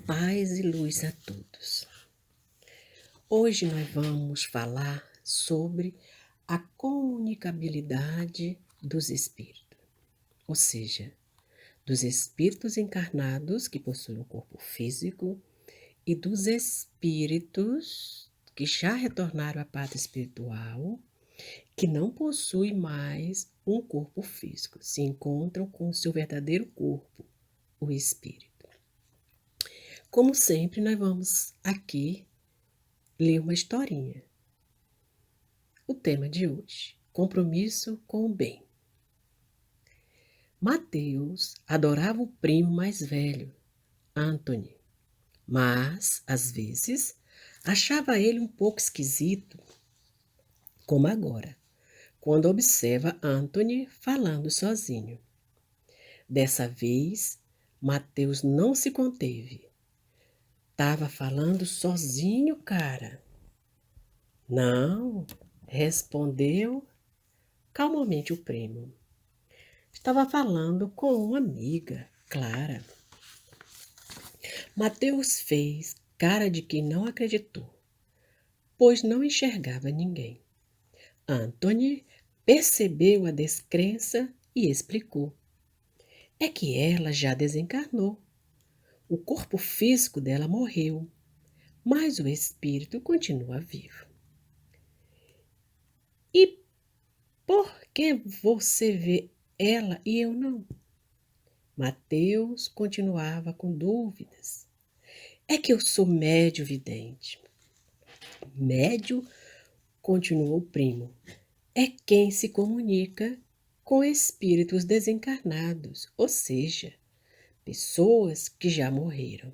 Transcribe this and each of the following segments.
Paz e luz a todos. Hoje nós vamos falar sobre a comunicabilidade dos espíritos, ou seja, dos espíritos encarnados que possuem um corpo físico e dos espíritos que já retornaram à pátria espiritual, que não possuem mais um corpo físico, se encontram com o seu verdadeiro corpo, o espírito. Como sempre, nós vamos aqui ler uma historinha. O tema de hoje: compromisso com o bem. Mateus adorava o primo mais velho, Anthony, mas, às vezes, achava ele um pouco esquisito, como agora, quando observa Anthony falando sozinho. Dessa vez, Mateus não se conteve. Tava falando sozinho, cara. Não, respondeu calmamente o primo. Estava falando com uma amiga, Clara. Mateus fez cara de que não acreditou, pois não enxergava ninguém. Anthony percebeu a descrença e explicou. É que ela já desencarnou. O corpo físico dela morreu, mas o espírito continua vivo. E por que você vê ela e eu não? Mateus continuava com dúvidas. É que eu sou médio vidente. Médio, continuou o primo, é quem se comunica com espíritos desencarnados, ou seja, pessoas que já morreram.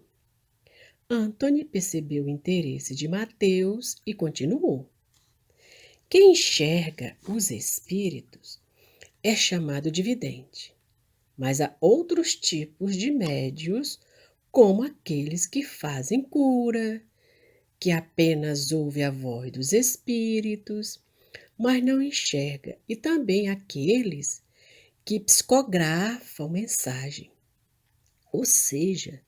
Anthony percebeu o interesse de Mateus e continuou. Quem enxerga os espíritos é chamado de vidente, mas há outros tipos de médios, como aqueles que fazem cura, que apenas ouve a voz dos espíritos, mas não enxerga, e também aqueles que psicografam mensagem, ou seja,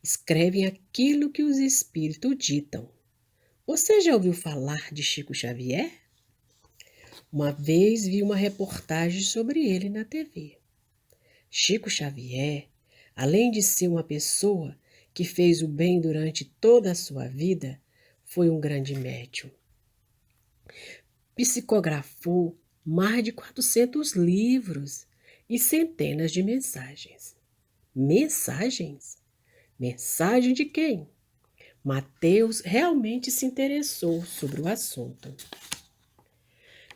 escrevem aquilo que os espíritos ditam. Você já ouviu falar de Chico Xavier? Uma vez vi uma reportagem sobre ele na TV. Chico Xavier, além de ser uma pessoa que fez o bem durante toda a sua vida, foi um grande médium. Psicografou mais de 400 livros e centenas de mensagens. Mensagens? Mensagem de quem? Mateus realmente se interessou sobre o assunto.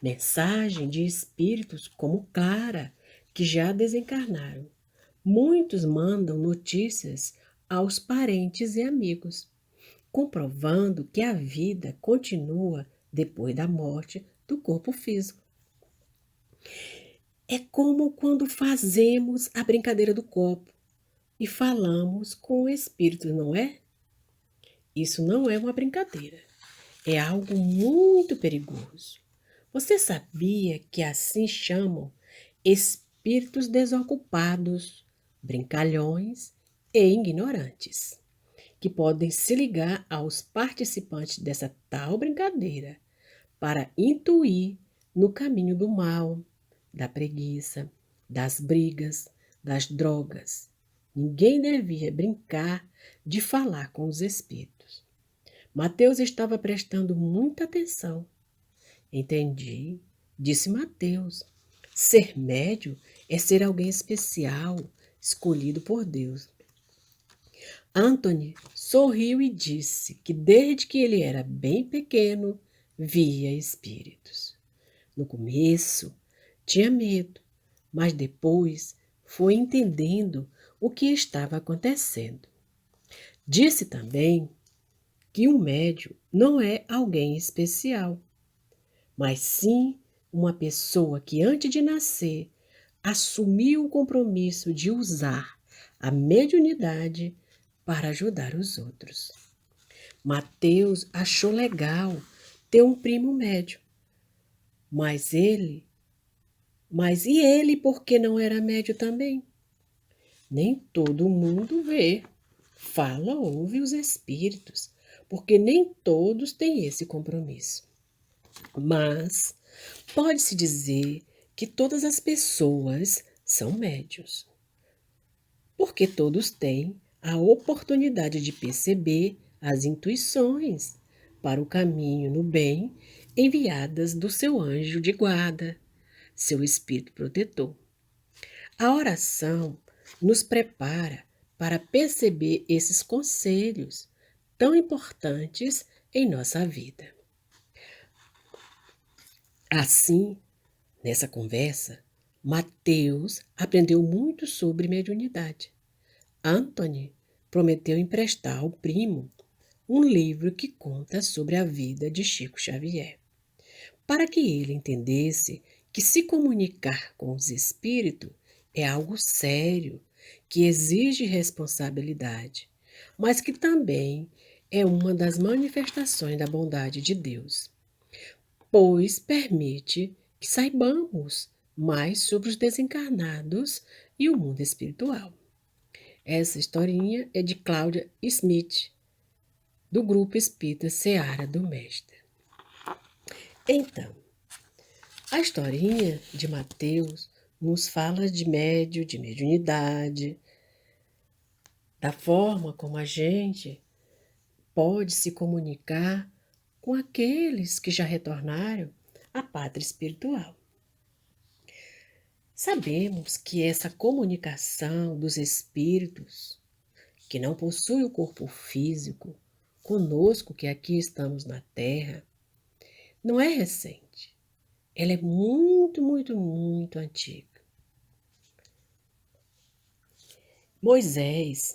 Mensagem de espíritos como Clara, que já desencarnaram. Muitos mandam notícias aos parentes e amigos, comprovando que a vida continua depois da morte do corpo físico. É como quando fazemos a brincadeira do copo e falamos com o espírito, não é? Isso não é uma brincadeira, é algo muito perigoso. Você sabia que assim chamam espíritos desocupados, brincalhões e ignorantes, que podem se ligar aos participantes dessa tal brincadeira para intuir no caminho do mal, da preguiça, das brigas, das drogas. Ninguém devia brincar de falar com os espíritos. Mateus estava prestando muita atenção. Entendi, disse Mateus. Ser médio é ser alguém especial, escolhido por Deus. Anthony sorriu e disse que desde que ele era bem pequeno, via espíritos. No começo, tinha medo, mas depois foi entendendo o que estava acontecendo. Disse também que um médium não é alguém especial, mas sim uma pessoa que antes de nascer assumiu o compromisso de usar a mediunidade para ajudar os outros. Mateus achou legal ter um primo médio, mas e ele porque não era médio também? Nem todo mundo vê, fala, ouve os espíritos, porque nem todos têm esse compromisso. Mas pode-se dizer que todas as pessoas são médios, porque todos têm a oportunidade de perceber as intuições para o caminho no bem enviadas do seu anjo de guarda, seu espírito protetor. A oração nos prepara para perceber esses conselhos tão importantes em nossa vida. Assim, nessa conversa, Mateus aprendeu muito sobre mediunidade. Anthony prometeu emprestar ao primo um livro que conta sobre a vida de Chico Xavier, para que ele entendesse que se comunicar com os espíritos é algo sério, que exige responsabilidade, mas que também é uma das manifestações da bondade de Deus, pois permite que saibamos mais sobre os desencarnados e o mundo espiritual. Essa historinha é de Cláudia Smith, do Grupo Espírita Seara do Mestre. Então, a historinha de Mateus nos fala de de mediunidade, da forma como a gente pode se comunicar com aqueles que já retornaram à pátria espiritual. Sabemos que essa comunicação dos espíritos, que não possuem o corpo físico, conosco que aqui estamos na Terra, não é recente. Ela é muito, muito, muito antiga. Moisés,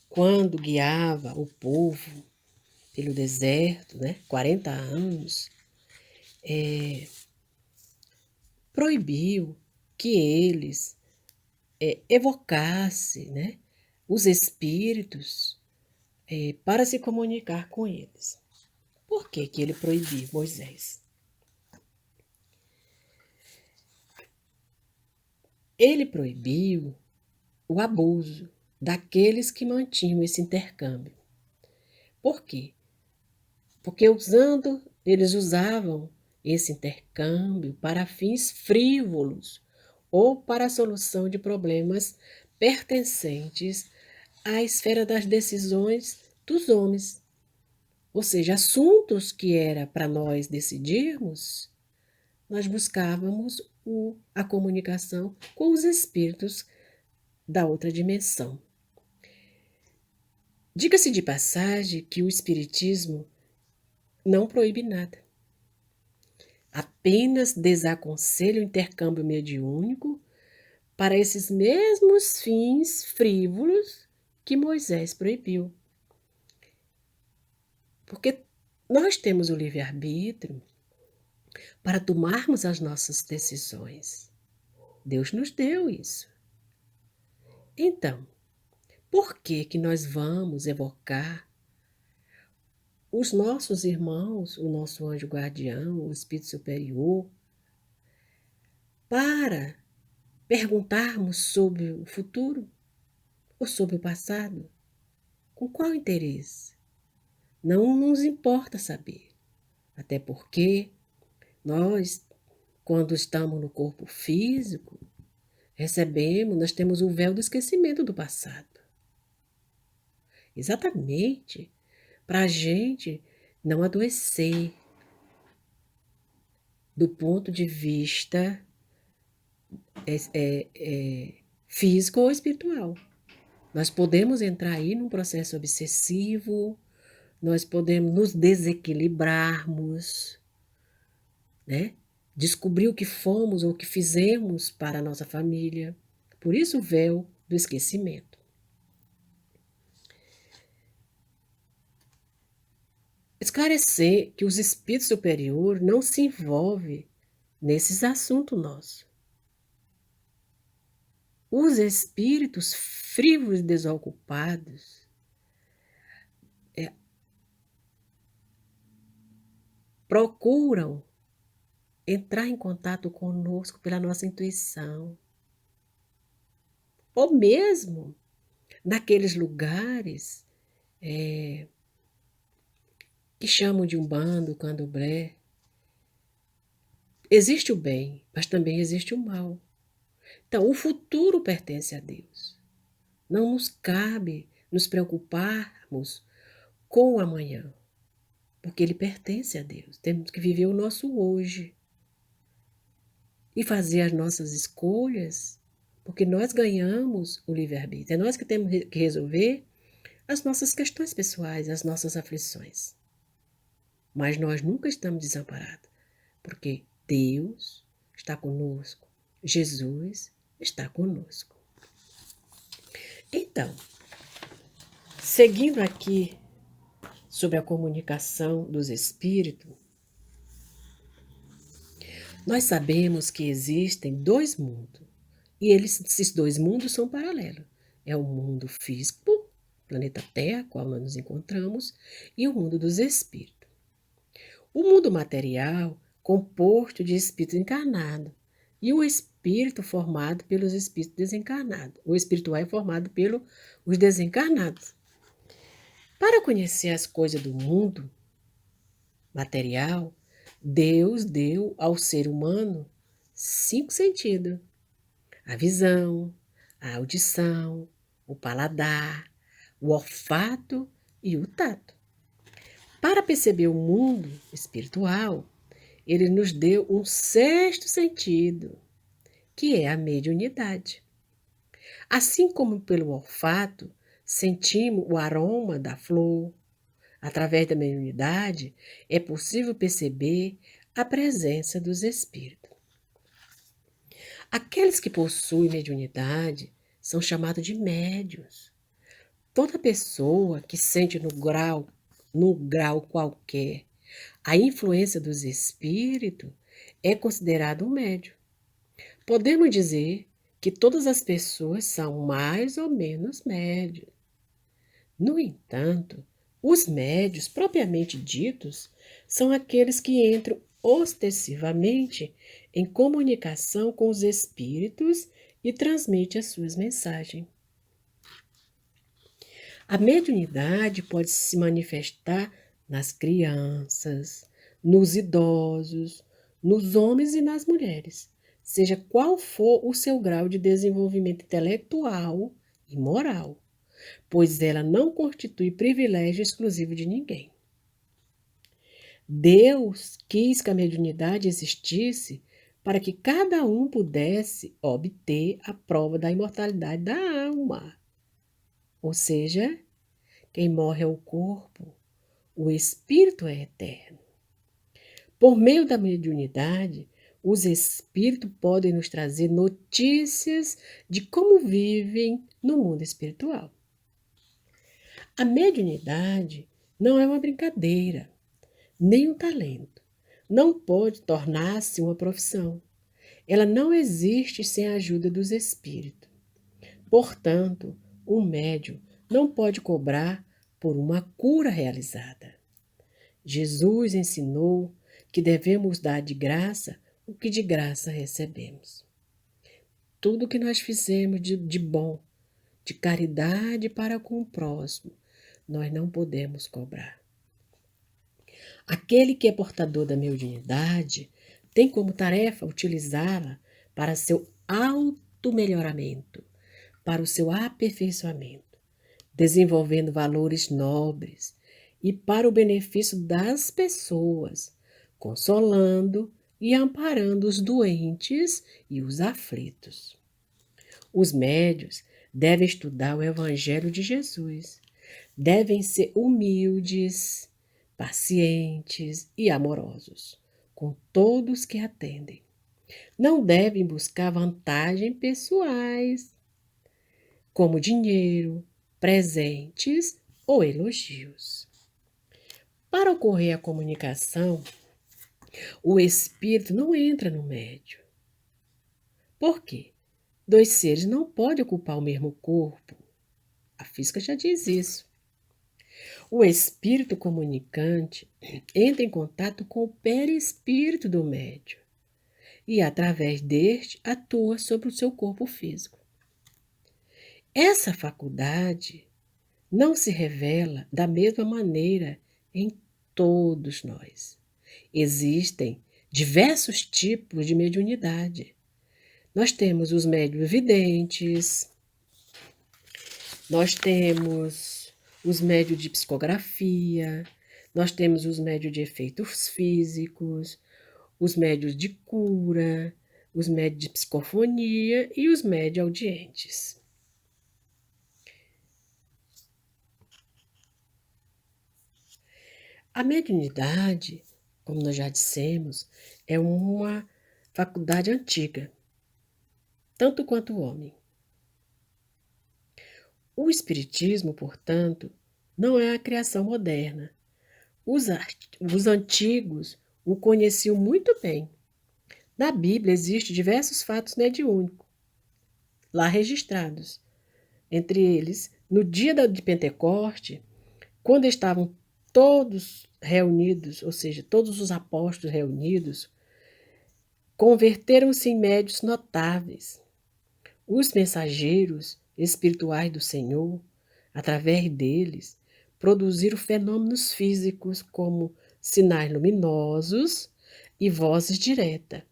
quando guiava o povo pelo deserto, 40 anos, proibiu que eles evocassem os espíritos para se comunicar com eles. Por que ele proibiu Moisés? Ele proibiu o abuso daqueles que mantinham esse intercâmbio. Por quê? Porque eles usavam esse intercâmbio para fins frívolos ou para a solução de problemas pertencentes à esfera das decisões dos homens. Ou seja, assuntos que era para nós decidirmos, nós buscávamos a comunicação com os espíritos da outra dimensão. Diga-se de passagem que o espiritismo não proíbe nada. Apenas desaconselha o intercâmbio mediúnico para esses mesmos fins frívolos que Moisés proibiu. Porque nós temos o livre-arbítrio para tomarmos as nossas decisões. Deus nos deu isso. Então, por que nós vamos evocar os nossos irmãos, o nosso anjo guardião, o Espírito Superior, para perguntarmos sobre o futuro ou sobre o passado? Com qual interesse? Não nos importa saber. Até porque nós, quando estamos no corpo físico, nós temos o véu do esquecimento do passado. Exatamente para a gente não adoecer do ponto de vista físico ou espiritual. Nós podemos entrar aí num processo obsessivo, nós podemos nos desequilibrarmos, descobrir o que fomos ou o que fizemos para a nossa família. Por isso o véu do esquecimento. Esclarecer que os espíritos superiores não se envolvem nesses assuntos nossos. Os espíritos frívolos e desocupados procuram entrar em contato conosco pela nossa intuição, ou mesmo naqueles lugares que chamam de umbanda, candomblé. Existe o bem, mas também existe o mal. Então, o futuro pertence a Deus. Não nos cabe nos preocuparmos com o amanhã, porque ele pertence a Deus. Temos que viver o nosso hoje e fazer as nossas escolhas, porque nós ganhamos o livre-arbítrio. É nós que temos que resolver as nossas questões pessoais, as nossas aflições. Mas nós nunca estamos desamparados, porque Deus está conosco, Jesus está conosco. Então, seguindo aqui sobre a comunicação dos espíritos, nós sabemos que existem dois mundos, e esses dois mundos são paralelos. É o mundo físico, planeta Terra, qual nós nos encontramos, e o mundo dos espíritos. O mundo material, composto de espírito encarnado, e o espírito formado pelos espíritos desencarnados. O espiritual é formado pelos desencarnados. Para conhecer as coisas do mundo material, Deus deu ao ser humano 5 sentidos: a visão, a audição, o paladar, o olfato e o tato. Para perceber o mundo espiritual, ele nos deu um 6º sentido, que é a mediunidade. Assim como pelo olfato, sentimos o aroma da flor, através da mediunidade, é possível perceber a presença dos espíritos. Aqueles que possuem mediunidade são chamados de médiuns. Toda pessoa que sente no grau qualquer, a influência dos espíritos é considerado um médium. Podemos dizer que todas as pessoas são mais ou menos médios. No entanto, os médios propriamente ditos são aqueles que entram ostensivamente em comunicação com os espíritos e transmitem as suas mensagens. A mediunidade pode se manifestar nas crianças, nos idosos, nos homens e nas mulheres, seja qual for o seu grau de desenvolvimento intelectual e moral, pois ela não constitui privilégio exclusivo de ninguém. Deus quis que a mediunidade existisse para que cada um pudesse obter a prova da imortalidade da alma. Ou seja, quem morre é o corpo, o espírito é eterno. Por meio da mediunidade, os espíritos podem nos trazer notícias de como vivem no mundo espiritual. A mediunidade não é uma brincadeira, nem um talento. Não pode tornar-se uma profissão. Ela não existe sem a ajuda dos espíritos. Portanto, um médium não pode cobrar por uma cura realizada. Jesus ensinou que devemos dar de graça o que de graça recebemos. Tudo que nós fizemos de bom, de caridade para com o próximo, nós não podemos cobrar. Aquele que é portador da mediunidade tem como tarefa utilizá-la para seu auto-melhoramento, para o seu aperfeiçoamento, desenvolvendo valores nobres e para o benefício das pessoas, consolando e amparando os doentes e os aflitos. Os médiuns devem estudar o Evangelho de Jesus, devem ser humildes, pacientes e amorosos com todos que atendem. Não devem buscar vantagens pessoais, como dinheiro, presentes ou elogios. Para ocorrer a comunicação, o espírito não entra no médium. Por quê? 2 seres não podem ocupar o mesmo corpo. A física já diz isso. O espírito comunicante entra em contato com o perispírito do médium e, através deste, atua sobre o seu corpo físico. Essa faculdade não se revela da mesma maneira em todos nós. Existem diversos tipos de mediunidade. Nós temos os médiuns videntes, nós temos os médiuns de psicografia, nós temos os médiuns de efeitos físicos, os médiuns de cura, os médiuns de psicofonia e os médiuns audientes. A mediunidade, como nós já dissemos, é uma faculdade antiga, tanto quanto o homem. O espiritismo, portanto, não é a criação moderna. Os antigos o conheciam muito bem. Na Bíblia existem diversos fatos mediúnicos lá registrados. Entre eles, no dia de Pentecoste, quando estavam todos reunidos, ou seja, todos os apóstolos reunidos, converteram-se em médiuns notáveis. Os mensageiros espirituais do Senhor, através deles, produziram fenômenos físicos como sinais luminosos e vozes diretas,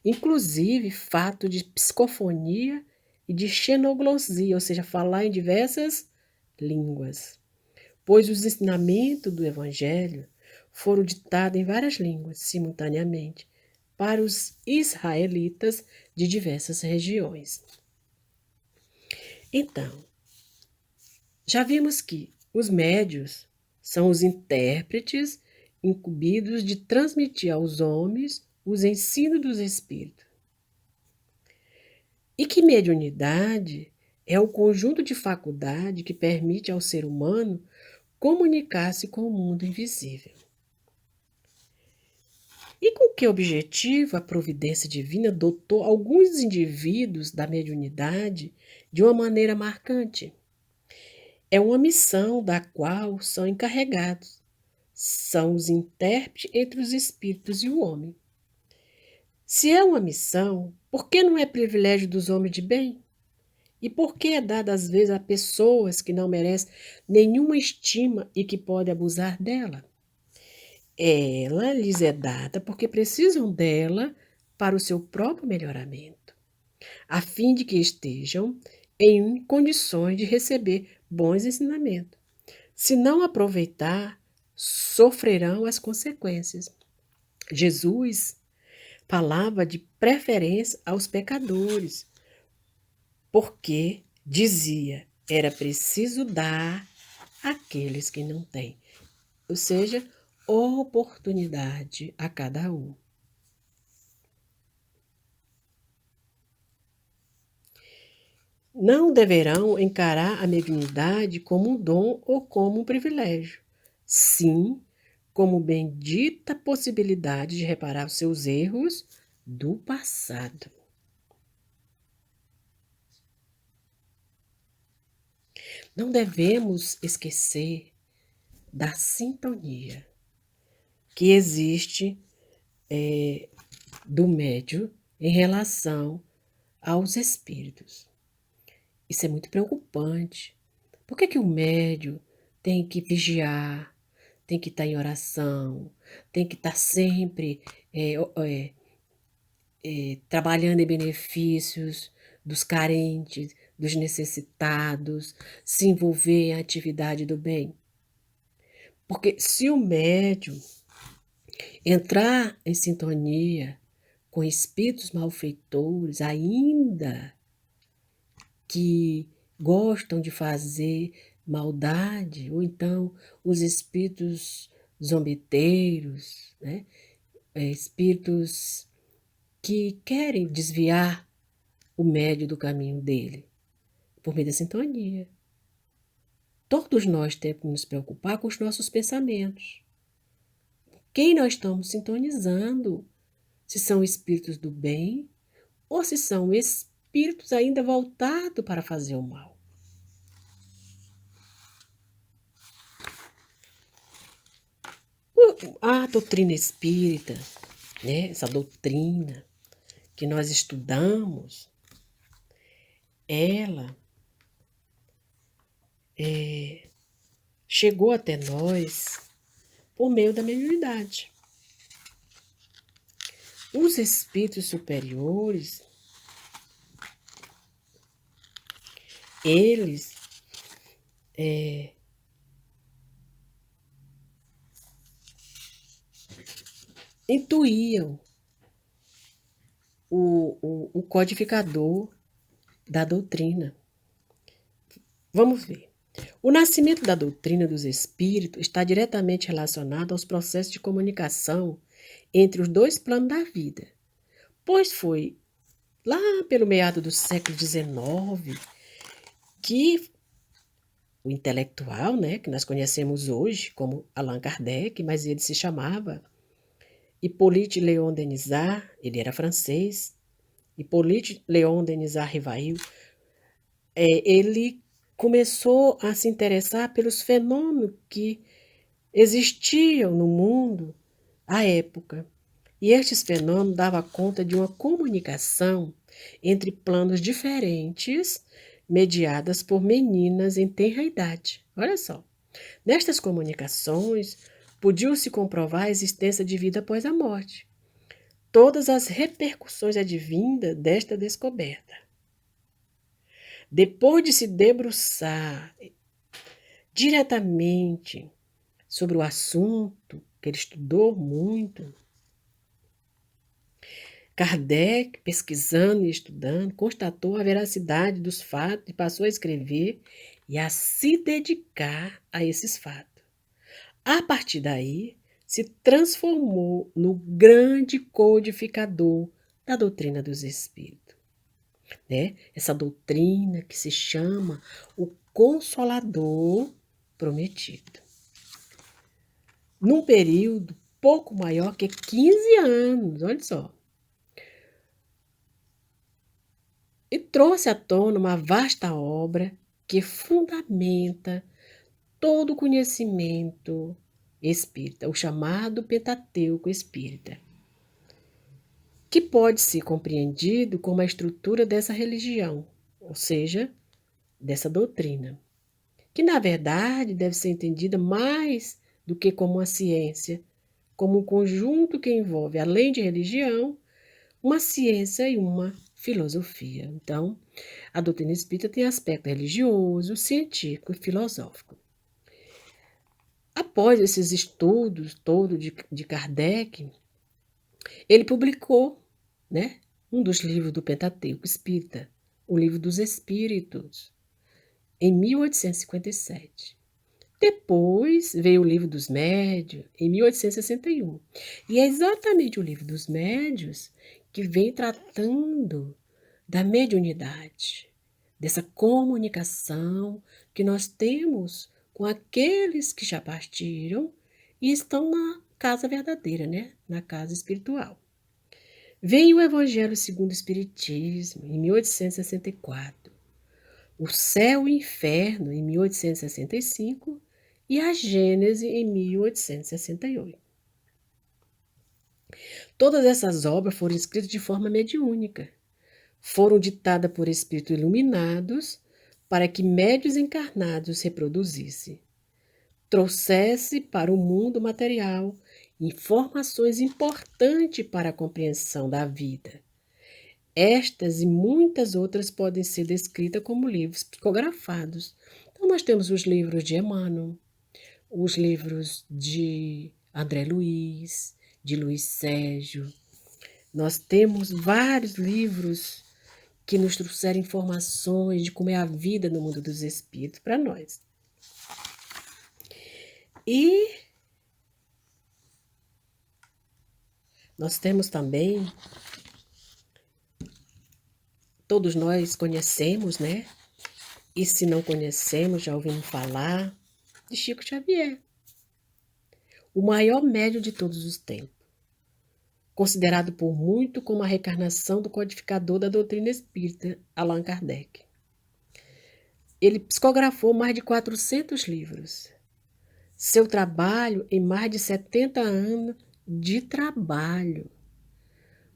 inclusive fato de psicofonia e de xenoglosia, ou seja, falar em diversas línguas, pois os ensinamentos do Evangelho foram ditados em várias línguas simultaneamente para os israelitas de diversas regiões. Então, já vimos que os médios são os intérpretes incumbidos de transmitir aos homens os ensinos dos espíritos. E que mediunidade é o conjunto de faculdade que permite ao ser humano comunicar-se com o mundo invisível. E com que objetivo a providência divina dotou alguns indivíduos da mediunidade de uma maneira marcante? É uma missão da qual são encarregados. São os intérpretes entre os espíritos e o homem. Se é uma missão, por que não é privilégio dos homens de bem? E por que é dada às vezes a pessoas que não merecem nenhuma estima e que podem abusar dela? Ela lhes é dada porque precisam dela para o seu próprio melhoramento, a fim de que estejam em condições de receber bons ensinamentos. Se não aproveitar, sofrerão as consequências. Jesus falava de preferência aos pecadores, porque dizia, era preciso dar àqueles que não têm. Ou seja, oportunidade a cada um. Não deverão encarar a mediunidade como um dom ou como um privilégio. Sim, como bendita possibilidade de reparar os seus erros do passado. Não devemos esquecer da sintonia que existe do médium em relação aos espíritos. Isso é muito preocupante. Por que o médium tem que vigiar, tem que estar em oração, tem que estar sempre trabalhando em benefícios dos carentes, dos necessitados, se envolver em atividade do bem? Porque se o médium entrar em sintonia com espíritos malfeitores, ainda que gostam de fazer maldade, ou então os espíritos zombeteiros, né? Espíritos que querem desviar o médio do caminho dele, por meio da sintonia. Todos nós temos que nos preocupar com os nossos pensamentos. Quem nós estamos sintonizando? Se são espíritos do bem ou se são espíritos ainda voltados para fazer o mal. A doutrina espírita, né, essa doutrina que nós estudamos, ela chegou até nós por meio da mediunidade. Os espíritos superiores, eles intuíam o codificador da doutrina. Vamos ver. O nascimento da doutrina dos espíritos está diretamente relacionado aos processos de comunicação entre os dois planos da vida, pois foi lá pelo meado do século XIX que o intelectual, né, que nós conhecemos hoje como Allan Kardec, mas ele se chamava Hippolyte Léon Denisard, ele era francês, Hippolyte Léon Denisard Rivail, ele começou a se interessar pelos fenômenos que existiam no mundo à época. E estes fenômenos davam conta de uma comunicação entre planos diferentes, mediadas por meninas em tenra idade. Olha só. Nestas comunicações, podiam-se comprovar a existência de vida após a morte. Todas as repercussões advindas desta descoberta. Depois de se debruçar diretamente sobre o assunto, que ele estudou muito, Kardec, pesquisando e estudando, constatou a veracidade dos fatos e passou a escrever e a se dedicar a esses fatos. A partir daí, se transformou no grande codificador da doutrina dos espíritos. Né? Essa doutrina que se chama o Consolador Prometido. Num período pouco maior que 15 anos, olha só. E trouxe à tona uma vasta obra que fundamenta todo o conhecimento espírita, o chamado Pentateuco espírita, que pode ser compreendido como a estrutura dessa religião, ou seja, dessa doutrina, que na verdade deve ser entendida mais do que como uma ciência, como um conjunto que envolve, além de religião, uma ciência e uma filosofia. Então, a doutrina espírita tem aspecto religioso, científico e filosófico. Após esses estudos todos de Kardec, ele publicou, né, um dos livros do Pentateuco Espírita, o Livro dos Espíritos, em 1857. Depois veio o Livro dos Médios, em 1861. E é exatamente o Livro dos Médios que vem tratando da mediunidade, dessa comunicação que nós temos com aqueles que já partiram e estão na casa verdadeira, né? Na casa espiritual. Veio o Evangelho segundo o Espiritismo, em 1864. O Céu e o Inferno, em 1865. E a Gênese, em 1868. Todas essas obras foram escritas de forma mediúnica. Foram ditadas por espíritos iluminados para que médios encarnados reproduzissem. Trouxesse para o mundo material informações importantes para a compreensão da vida. Estas e muitas outras podem ser descritas como livros psicografados. Então, nós temos os livros de Emmanuel, os livros de André Luiz, de Luiz Sérgio. Nós temos vários livros que nos trouxeram informações de como é a vida no mundo dos espíritos para nós. E nós temos também, todos nós conhecemos, né? E se não conhecemos, já ouvimos falar de Chico Xavier, o maior médium de todos os tempos, considerado por muito como a reencarnação do codificador da doutrina espírita, Allan Kardec. Ele psicografou mais de 400 livros. seu trabalho em mais de 70 anos de trabalho.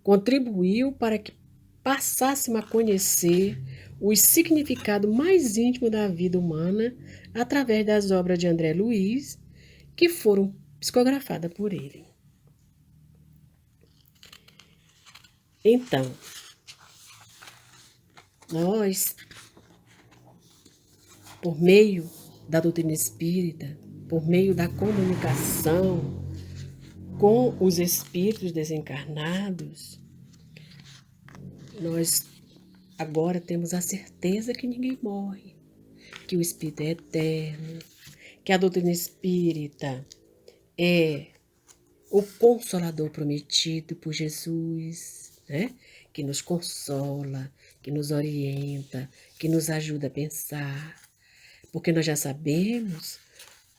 Contribuiu para que passássemos a conhecer o significado mais íntimo da vida humana através das obras de André Luiz, que foram psicografadas por ele. Então, nós, por meio da doutrina espírita, por meio da comunicação com os espíritos desencarnados, nós agora temos a certeza que ninguém morre, que o espírito é eterno, que a doutrina espírita é o consolador prometido por Jesus, né? Que nos consola, que nos orienta, que nos ajuda a pensar, porque nós já sabemos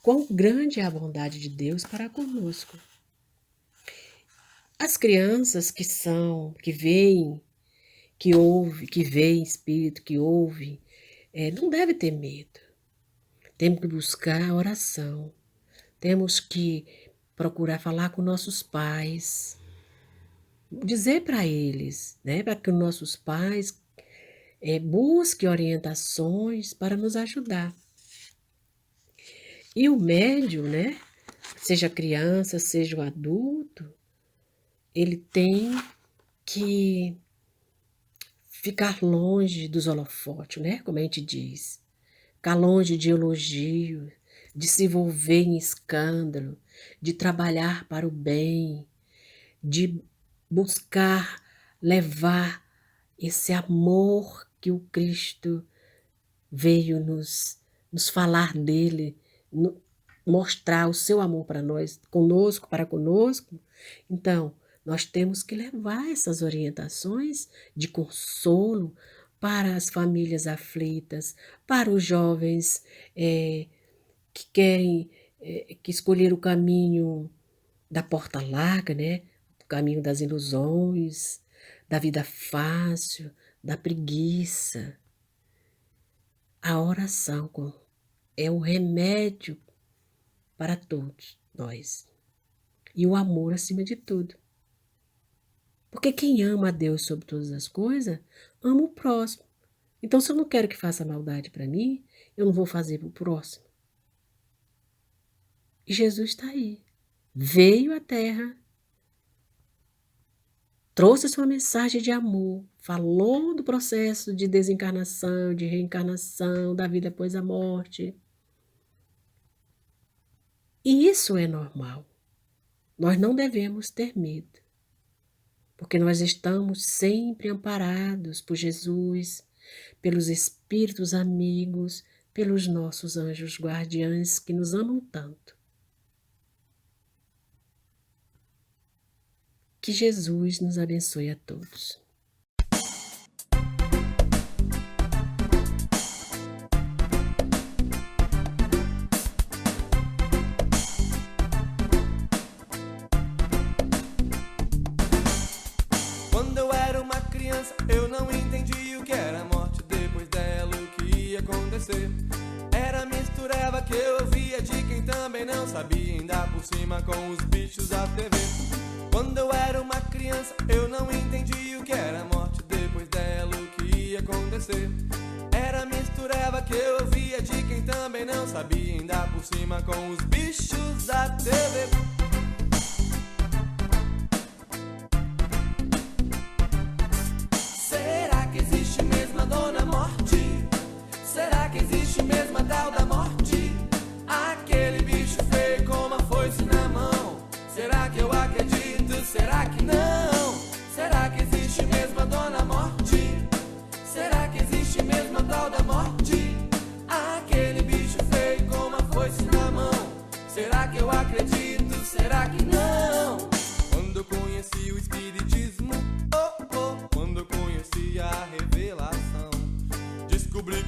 quão grande é a bondade de Deus para conosco. As crianças que veem, que veem espírito, que ouvem, não deve ter medo. Temos que buscar a oração, temos que procurar falar com nossos pais, dizer para eles, né, para que os nossos pais busquem orientações para nos ajudar. E o médium, né, seja criança, seja o adulto, ele tem que ficar longe dos holofotes, né, como a gente diz, ficar longe de elogio, de se envolver em escândalo, de trabalhar para o bem, de buscar levar esse amor que o Cristo veio nos falar dele, mostrar o seu amor para nós, conosco, para conosco. Então, nós temos que levar essas orientações de consolo para as famílias aflitas, para os jovens que querem, que escolher o caminho da porta larga, né? O caminho das ilusões, da vida fácil, da preguiça. A oração é o remédio para todos nós. E o amor acima de tudo. Porque quem ama a Deus sobre todas as coisas, ama o próximo. Então, se eu não quero que faça maldade para mim, eu não vou fazer para o próximo. E Jesus está aí. Veio à Terra, trouxe a sua mensagem de amor, falou do processo de desencarnação, de reencarnação, da vida após a morte. E isso é normal. Nós não devemos ter medo, porque nós estamos sempre amparados por Jesus, pelos espíritos amigos, pelos nossos anjos guardiães que nos amam tanto. Que Jesus nos abençoe a todos. Quando eu era uma criança, eu não entendi o que era morte. Depois dela, o que ia acontecer? Era mistureba que eu ouvia de quem também não sabia, ainda por cima com os bichos da TV. Quando eu era uma criança, eu não entendi o que era morte. Depois dela, o que ia acontecer? Era mistureba que eu ouvia de quem também não sabia, ainda por cima com os bichos da TV. Será que existe mesmo a dona morte? Será que existe mesmo a tal da morte? Aquele bicho feio com uma foice na mão. Será que eu acredito? Será que não? Será que existe mesmo a dona morte? Será que existe mesmo a tal da morte? Aquele bicho feio com uma foice na mão. Será que eu acredito? Será que não? Quando eu conheci o espiritismo, quando eu conheci a revelação, descobri que